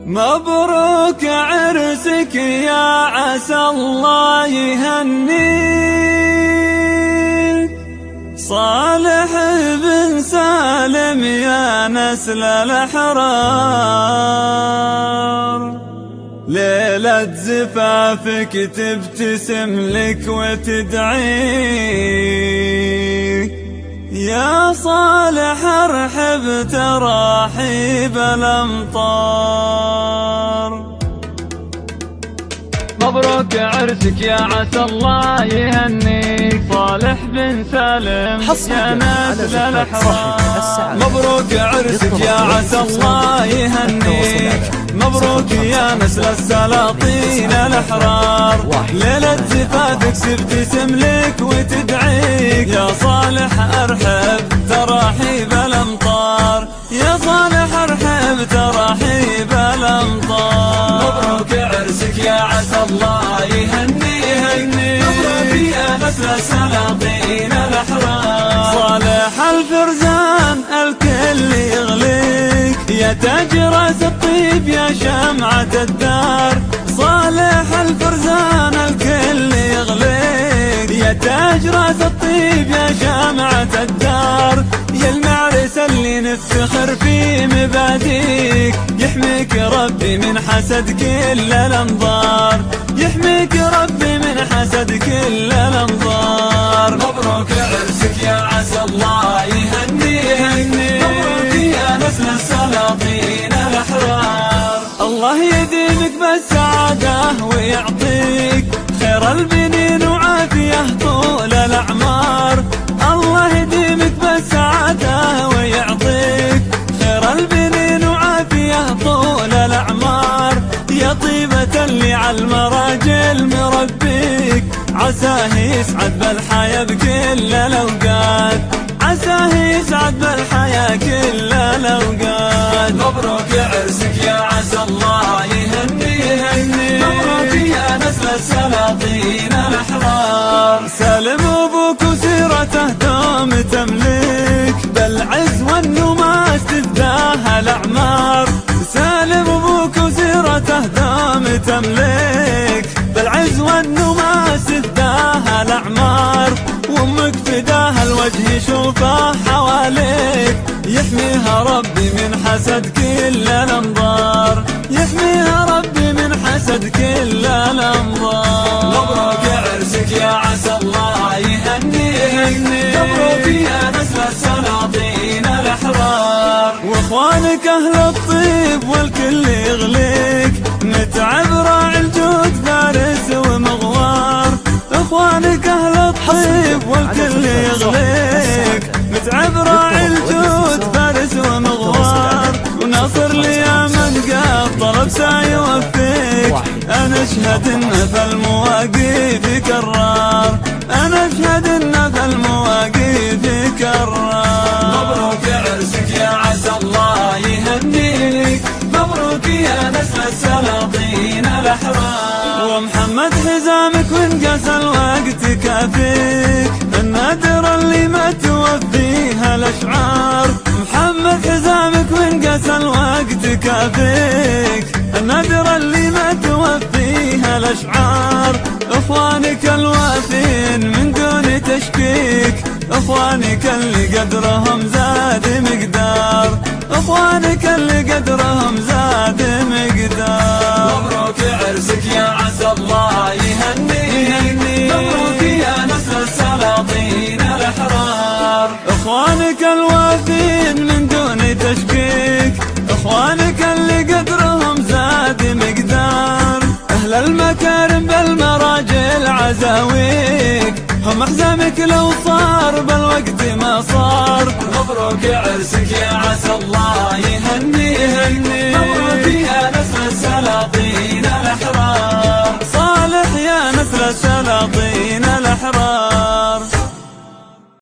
مبروك عرسك يا عسى الله يهنيك، صالح بن سالم يا نسل الأحرار. ليلة زفافك تبتسم لك وتدعيك، يا صالح ارحب تراحيب الأمطار. مبروك عرسك يا عسى الله يهنيك، صالح بن سالم يا نسل الأحرار. مبروك عرسك يا عسى الله يهنيك، مبروك يا نسل السلاطين الأحرار. ليلة زفافك تبتسم لك وتدعيك، يا صالح ارحب تراحيب الأمطار، يا صالح ارحب تراحيب الأمطار. مبروك عرسك يا عسى الله يهنيك، مبروك يا نسل السلاطين الأحرار. صالح الفرزان الكل يغليك، يا تاج راس الطيب يا شمعة الدار. صالح الفرزان الكل يغليك، يا تاج راس الطيب يا شمعة الدار. يا المعرس اللي نفتخر في مباديك، يحميك ربي من حسد كل الأنظار، يحميك ربي من حسد كل الأنظار. مبروك عرسك يا عسى الله يهنيك، مبروك يا نسل السلاطين الأحرار. الله يديمك بالسعادة ويعطيك خير البنين وعافية طول الأعمار. الله يديمك بالسعادة ويعطيك خير البنين وعافية طول الأعمار. يا طيبة اللي عالمراجل مربيك، عساه يسعد بالحياة بكل الأوقات، عساه يسعد بالحياة كل الأوقات. مبروك عرسك يا عسى الله يهنيك، مبروك يا نسل السلاطين الأحرار. سالم أبوك وسيرته دوم تملك، بالعز والنماس تفداها الأعمار. سالم أبوك وسيرته دوم تملك، بالعز والنماس تفداها الأعمار. وامك فداها الوجه يشوفه حواليك، يحميها ربي من حسد كل الأنظار، يحميها ربي من حسد كل الأنظار. مبروك عرسك يا عسى الله يهنيك، مبروك يا نسل السلاطين الأحرار. واخوانك أهل الطيب والكل يغليك، متعب راعي الجود فارس ومغوار. اخوانك أهل الطيب والكل يغليك، متعب راعي الجود فارس ومغوار. وناصر لي يا من قال طلب سيوفيك، أنا أشهد إن في المواقف كرار، أنا أشهد إن في المواقف كرار. مبروك عرسك يا عسى الله يهنيك، مبروك يا نسل السلاطين الأحرار. ومحمد حزامك وانقاس الوقت كافيك، النادر اللي ما توفيها الأشعار. محمد حزامك وانقاس الوقت كافيك، النادر اللي ما توفيها الأشعار. اخوانك الوافين من دون تشكيك، اخوانك اللي قدرهم زاد مقدار، اخوانك اللي قدرهم زاد مقدار. مبروك عرسك يا عسى الله يهنيك، مبروك يا نسل السلاطين الأحرار. اخوانك الوافين من دون تشكيك، اخوانك اللي قدرهم زاد مقدار. اهل المكارم بالمراجل عزاويك، هم احزامك لو صار بالوقت ما صار. مبروك عرسك يا عسى الله